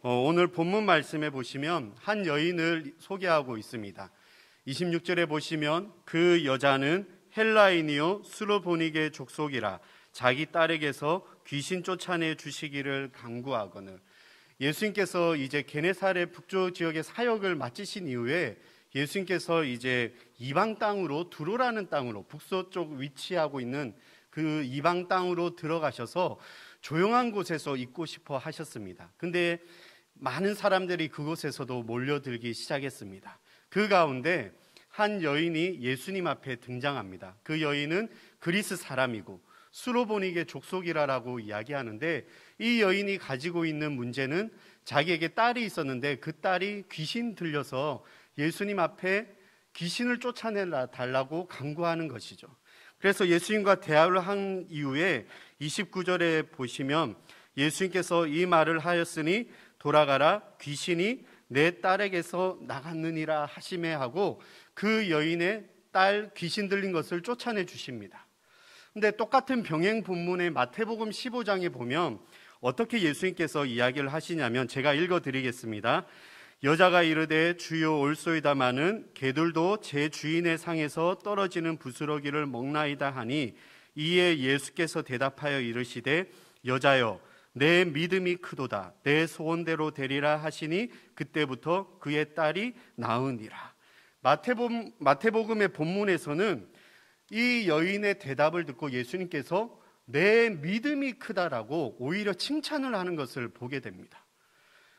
오늘 본문 말씀에 보시면 한 여인을 소개하고 있습니다. 26절에 보시면 그 여자는 헬라인이요 수로보니게 족속이라 자기 딸에게서 귀신 쫓아내 주시기를 간구하거늘. 예수님께서 이제 게네사렛 북쪽 지역의 사역을 마치신 이후에 예수님께서 이제 이방 땅으로 두로라는 땅으로 북서쪽 위치하고 있는 그 이방 땅으로 들어가셔서 조용한 곳에서 있고 싶어 하셨습니다. 근데 많은 사람들이 그곳에서도 몰려들기 시작했습니다. 그 가운데 한 여인이 예수님 앞에 등장합니다. 그 여인은 그리스 사람이고 수로보니게 족속이라고 이야기하는데, 이 여인이 가지고 있는 문제는 자기에게 딸이 있었는데 그 딸이 귀신 들려서 예수님 앞에 귀신을 쫓아내달라고 간구하는 것이죠. 그래서 예수님과 대화를 한 이후에 29절에 보시면 예수님께서 이 말을 하였으니 돌아가라, 귀신이 내 딸에게서 나갔느니라 하시매 하고 그 여인의 딸 귀신 들린 것을 쫓아내 주십니다. 근데 똑같은 병행 본문의 마태복음 15장에 보면 어떻게 예수님께서 이야기를 하시냐면, 제가 읽어드리겠습니다. 여자가 이르되 주여 올소이다마는 개들도 제 주인의 상에서 떨어지는 부스러기를 먹나이다 하니, 이에 예수께서 대답하여 이르시되 여자여 내 믿음이 크도다, 내 소원대로 되리라 하시니 그때부터 그의 딸이 나으니라. 마태복음의 본문에서는 이 여인의 대답을 듣고 예수님께서 내 믿음이 크다라고 오히려 칭찬을 하는 것을 보게 됩니다.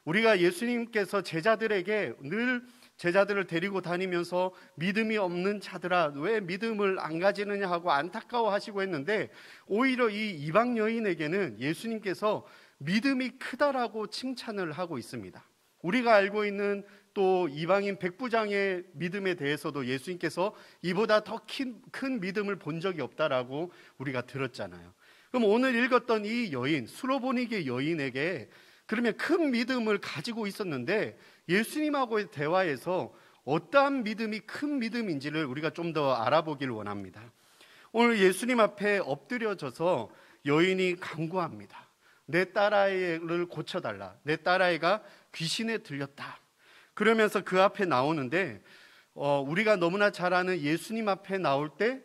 우리가 예수님께서 제자들에게 늘 제자들을 데리고 다니면서 믿음이 없는 자들아 왜 믿음을 안 가지느냐 하고 안타까워하시고 했는데, 오히려 이 이방 여인에게는 예수님께서 믿음이 크다라고 칭찬을 하고 있습니다. 우리가 알고 있는 또 이방인 백부장의 믿음에 대해서도 예수님께서 이보다 더 큰 믿음을 본 적이 없다라고 우리가 들었잖아요. 그럼 오늘 읽었던 이 여인, 수로보니게 여인에게 그러면 큰 믿음을 가지고 있었는데 예수님하고의 대화에서 어떠한 믿음이 큰 믿음인지를 우리가 좀 더 알아보길 원합니다. 오늘 예수님 앞에 엎드려져서 여인이 간구합니다. 내 딸아이를 고쳐달라. 내 딸아이가 귀신에 들렸다. 그러면서 그 앞에 나오는데 우리가 너무나 잘 아는 예수님 앞에 나올 때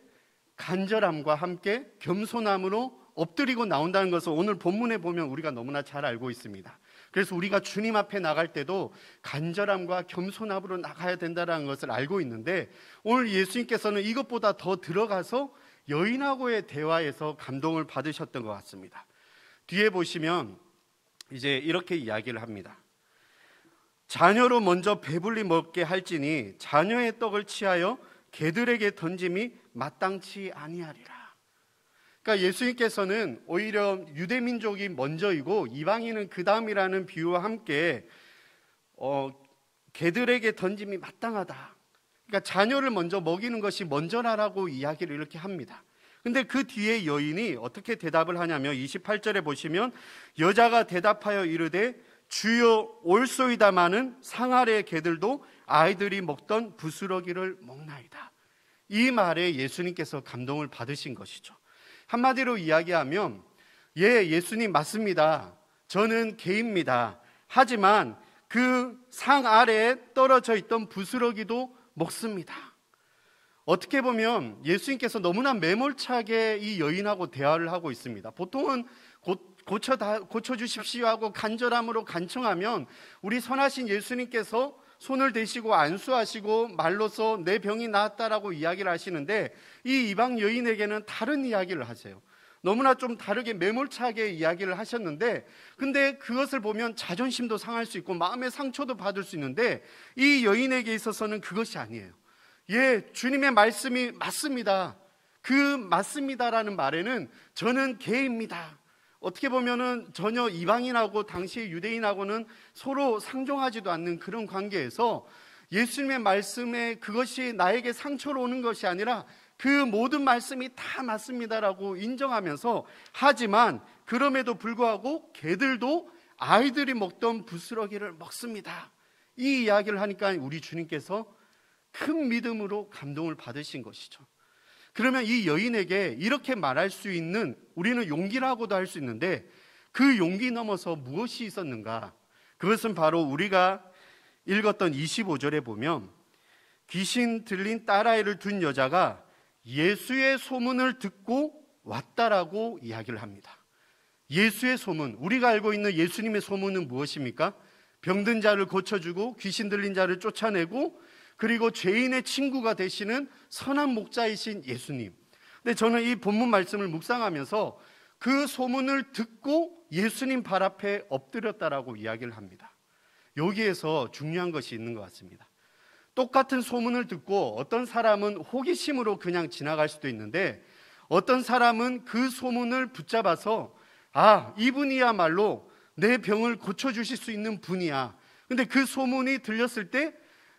간절함과 함께 겸손함으로 엎드리고 나온다는 것을 오늘 본문에 보면 우리가 너무나 잘 알고 있습니다. 그래서 우리가 주님 앞에 나갈 때도 간절함과 겸손함으로 나가야 된다는 것을 알고 있는데, 오늘 예수님께서는 이것보다 더 들어가서 여인하고의 대화에서 감동을 받으셨던 것 같습니다. 뒤에 보시면 이제 이렇게 이야기를 합니다. 자녀로 먼저 배불리 먹게 할지니 자녀의 떡을 취하여 개들에게 던짐이 마땅치 아니하리라. 그러니까 예수님께서는 오히려 유대민족이 먼저이고 이방인은 그 다음이라는 비유와 함께 개들에게 던짐이 마땅하다. 그러니까 자녀를 먼저 먹이는 것이 먼저라라고 이야기를 이렇게 합니다. 근데 그 뒤에 여인이 어떻게 대답을 하냐면 28절에 보시면 여자가 대답하여 이르되 주여 올소이다마는 상 아래의 개들도 아이들이 먹던 부스러기를 먹나이다. 이 말에 예수님께서 감동을 받으신 것이죠. 한마디로 이야기하면 예수님 맞습니다. 저는 개입니다. 하지만 그 상 아래에 떨어져 있던 부스러기도 먹습니다. 어떻게 보면 예수님께서 너무나 매몰차게 이 여인하고 대화를 하고 있습니다. 보통은 고쳐주십시오 하고 간절함으로 간청하면 우리 선하신 예수님께서 손을 대시고 안수하시고 말로써 내 병이 나았다라고 이야기를 하시는데, 이 이방 여인에게는 다른 이야기를 하세요. 너무나 좀 다르게 매몰차게 이야기를 하셨는데, 근데 그것을 보면 자존심도 상할 수 있고 마음의 상처도 받을 수 있는데, 이 여인에게 있어서는 그것이 아니에요. 주님의 말씀이 맞습니다. 그 맞습니다라는 말에는 저는 개입니다. 어떻게 보면은 전혀 이방인하고 당시의 유대인하고는 서로 상종하지도 않는 그런 관계에서 예수님의 말씀에 그것이 나에게 상처로 오는 것이 아니라 그 모든 말씀이 다 맞습니다라고 인정하면서, 하지만 그럼에도 불구하고 개들도 아이들이 먹던 부스러기를 먹습니다. 이 이야기를 하니까 우리 주님께서 큰 믿음으로 감동을 받으신 것이죠. 그러면 이 여인에게 이렇게 말할 수 있는, 우리는 용기라고도 할 수 있는데 그 용기 넘어서 무엇이 있었는가? 그것은 바로 우리가 읽었던 25절에 보면 귀신 들린 딸아이를 둔 여자가 예수의 소문을 듣고 왔다라고 이야기를 합니다. 예수의 소문, 우리가 알고 있는 예수님의 소문은 무엇입니까? 병든 자를 고쳐주고 귀신 들린 자를 쫓아내고 그리고 죄인의 친구가 되시는 선한 목자이신 예수님. 근데 저는 이 본문 말씀을 묵상하면서 그 소문을 듣고 예수님 발 앞에 엎드렸다라고 이야기를 합니다. 여기에서 중요한 것이 있는 것 같습니다. 똑같은 소문을 듣고 어떤 사람은 호기심으로 그냥 지나갈 수도 있는데 어떤 사람은 그 소문을 붙잡아서 이분이야말로 내 병을 고쳐주실 수 있는 분이야. 근데 그 소문이 들렸을 때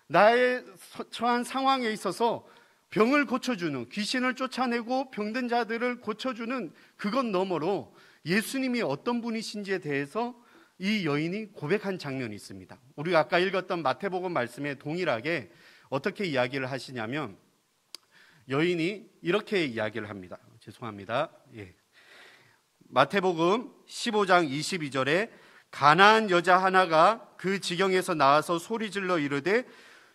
나의 처한 상황에 있어서 병을 고쳐주는, 귀신을 쫓아내고 병든 자들을 고쳐주는 그것 너머로 예수님이 어떤 분이신지에 대해서 이 여인이 고백한 장면이 있습니다. 우리가 아까 읽었던 마태복음 말씀에 동일하게 어떻게 이야기를 하시냐면 여인이 이렇게 이야기를 합니다. 죄송합니다. 마태복음 15장 22절에 가나안 여자 하나가 그 지경에서 나와서 소리질러 이르되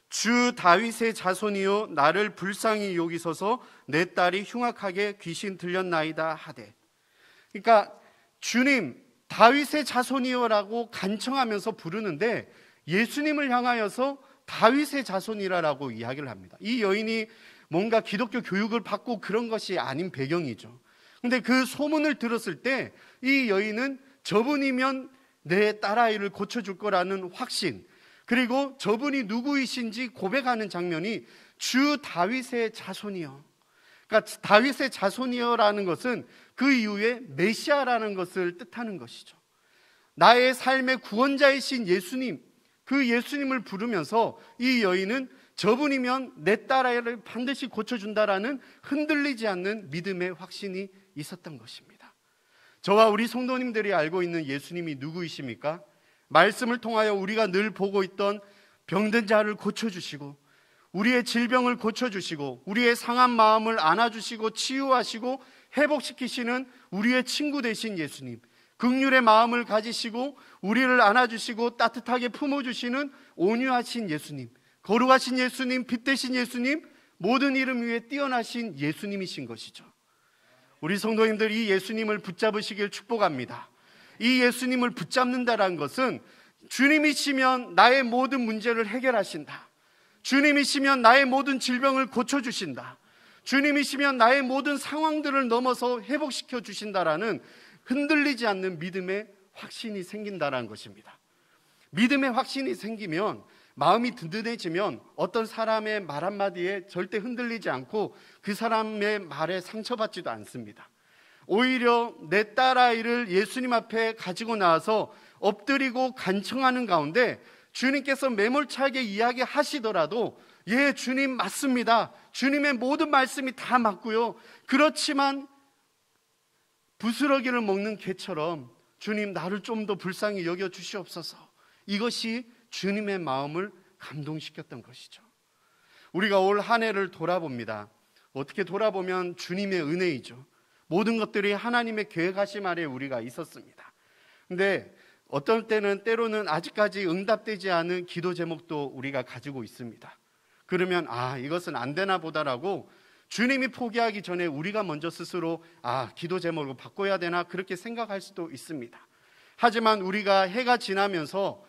주 다윗의 자손이요 나를 불쌍히 여기소서 내 딸이 흉악하게 귀신 들렸나이다 하되. 그러니까 주님 다윗의 자손이요라고 간청하면서 부르는데 예수님을 향하여서 다윗의 자손이라고 이야기를 합니다. 이 여인이 뭔가 기독교 교육을 받고 그런 것이 아닌 배경이죠. 근데 그 소문을 들었을 때 이 여인은 저분이면 내 딸아이를 고쳐줄 거라는 확신, 그리고 저분이 누구이신지 고백하는 장면이 주 다윗의 자손이요. 그러니까 다윗의 자손이요라는 것은 그 이후에 메시아라는 것을 뜻하는 것이죠. 나의 삶의 구원자이신 예수님, 그 예수님을 부르면서 이 여인은 저분이면 내 딸아이를 반드시 고쳐준다라는 흔들리지 않는 믿음의 확신이 있었던 것입니다. 저와 우리 성도님들이 알고 있는 예수님이 누구이십니까? 말씀을 통하여 우리가 늘 보고 있던 병든 자를 고쳐주시고 우리의 질병을 고쳐주시고 우리의 상한 마음을 안아주시고 치유하시고 회복시키시는 우리의 친구 되신 예수님, 긍휼의 마음을 가지시고 우리를 안아주시고 따뜻하게 품어주시는 온유하신 예수님, 거룩하신 예수님, 빛 되신 예수님, 모든 이름 위에 뛰어나신 예수님이신 것이죠. 우리 성도님들 이 예수님을 붙잡으시길 축복합니다. 이 예수님을 붙잡는다는 것은 주님이시면 나의 모든 문제를 해결하신다. 주님이시면 나의 모든 질병을 고쳐주신다. 주님이시면 나의 모든 상황들을 넘어서 회복시켜 주신다라는 흔들리지 않는 믿음의 확신이 생긴다는 것입니다. 믿음의 확신이 생기면 마음이 든든해지면 어떤 사람의 말 한마디에 절대 흔들리지 않고 그 사람의 말에 상처받지도 않습니다. 오히려 내 딸아이를 예수님 앞에 가지고 나와서 엎드리고 간청하는 가운데 주님께서 매몰차게 이야기하시더라도 예, 주님 맞습니다. 주님의 모든 말씀이 다 맞고요. 그렇지만 부스러기를 먹는 개처럼 주님 나를 좀 더 불쌍히 여겨 주시옵소서. 이것이 주님의 마음을 감동시켰던 것이죠. 우리가 올 한 해를 돌아봅니다. 어떻게 돌아보면 주님의 은혜이죠. 모든 것들이 하나님의 계획하심 아래 우리가 있었습니다. 근데 어떤 때는 때로는 아직까지 응답되지 않은 기도 제목도 우리가 가지고 있습니다. 그러면 이것은 안 되나 보다라고 주님이 포기하기 전에 우리가 먼저 스스로 기도 제목을 바꿔야 되나 그렇게 생각할 수도 있습니다. 하지만 우리가 해가 지나면서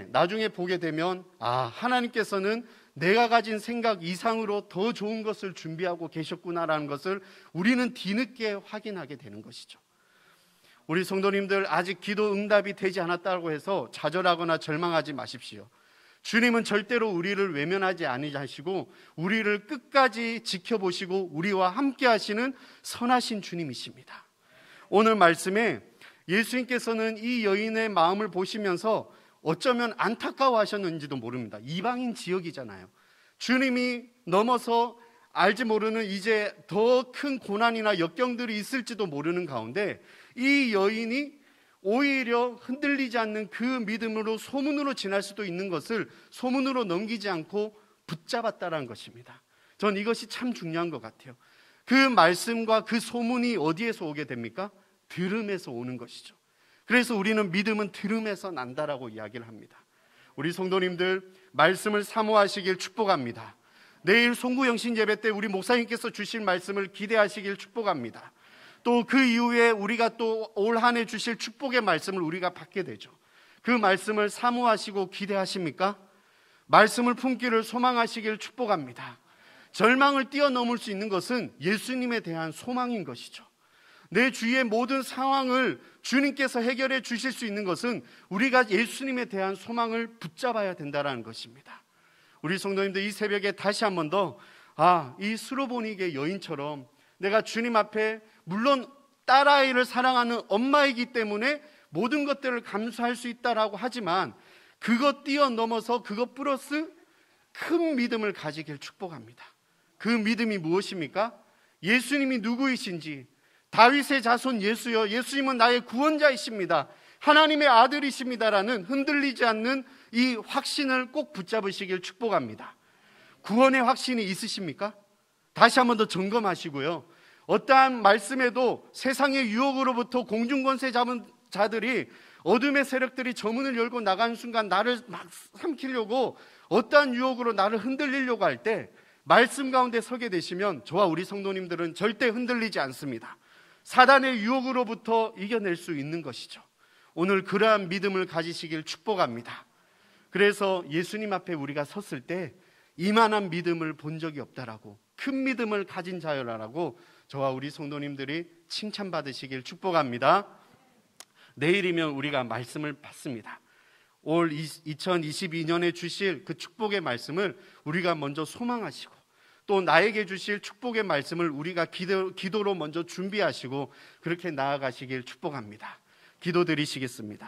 나중에 보게 되면 하나님께서는 내가 가진 생각 이상으로 더 좋은 것을 준비하고 계셨구나라는 것을 우리는 뒤늦게 확인하게 되는 것이죠. 우리 성도님들 아직 기도 응답이 되지 않았다고 해서 좌절하거나 절망하지 마십시오. 주님은 절대로 우리를 외면하지 아니하시고 우리를 끝까지 지켜보시고 우리와 함께 하시는 선하신 주님이십니다. 오늘 말씀에 예수님께서는 이 여인의 마음을 보시면서 어쩌면 안타까워하셨는지도 모릅니다. 이방인 지역이잖아요. 주님이 넘어서 알지 모르는 이제 더 큰 고난이나 역경들이 있을지도 모르는 가운데 이 여인이 오히려 흔들리지 않는 그 믿음으로 소문으로 지날 수도 있는 것을 소문으로 넘기지 않고 붙잡았다는 것입니다. 전 이것이 참 중요한 것 같아요. 그 말씀과 그 소문이 어디에서 오게 됩니까? 들음에서 오는 것이죠. 그래서 우리는 믿음은 들음에서 난다라고 이야기를 합니다. 우리 성도님들 말씀을 사모하시길 축복합니다. 내일 송구영신 예배 때 우리 목사님께서 주실 말씀을 기대하시길 축복합니다. 또 그 이후에 우리가 또 올 한 해 주실 축복의 말씀을 우리가 받게 되죠. 그 말씀을 사모하시고 기대하십니까? 말씀을 품기를 소망하시길 축복합니다. 절망을 뛰어넘을 수 있는 것은 예수님에 대한 소망인 것이죠. 내 주위의 모든 상황을 주님께서 해결해 주실 수 있는 것은 우리가 예수님에 대한 소망을 붙잡아야 된다는 것입니다. 우리 성도님들 이 새벽에 다시 한 번 더 이 수로보니게 여인처럼 내가 주님 앞에 물론 딸아이를 사랑하는 엄마이기 때문에 모든 것들을 감수할 수 있다라고 하지만 그것 뛰어넘어서 그것 플러스 큰 믿음을 가지길 축복합니다. 그 믿음이 무엇입니까? 예수님이 누구이신지, 다윗의 자손 예수여, 예수님은 나의 구원자이십니다, 하나님의 아들이십니다라는 흔들리지 않는 이 확신을 꼭 붙잡으시길 축복합니다. 구원의 확신이 있으십니까? 다시 한 번 더 점검하시고요. 어떠한 말씀에도 세상의 유혹으로부터 공중권세 잡은 자들이, 어둠의 세력들이 저문을 열고 나가는 순간 나를 막 삼키려고, 어떠한 유혹으로 나를 흔들리려고 할 때 말씀 가운데 서게 되시면 저와 우리 성도님들은 절대 흔들리지 않습니다. 사단의 유혹으로부터 이겨낼 수 있는 것이죠. 오늘 그러한 믿음을 가지시길 축복합니다. 그래서 예수님 앞에 우리가 섰을 때 이만한 믿음을 본 적이 없다라고, 큰 믿음을 가진 자여라라고 저와 우리 성도님들이 칭찬받으시길 축복합니다. 내일이면 우리가 말씀을 받습니다. 올 2022년에 주실 그 축복의 말씀을 우리가 먼저 소망하시고, 또 나에게 주실 축복의 말씀을 우리가 기도로 먼저 준비하시고 그렇게 나아가시길 축복합니다. 기도드리시겠습니다.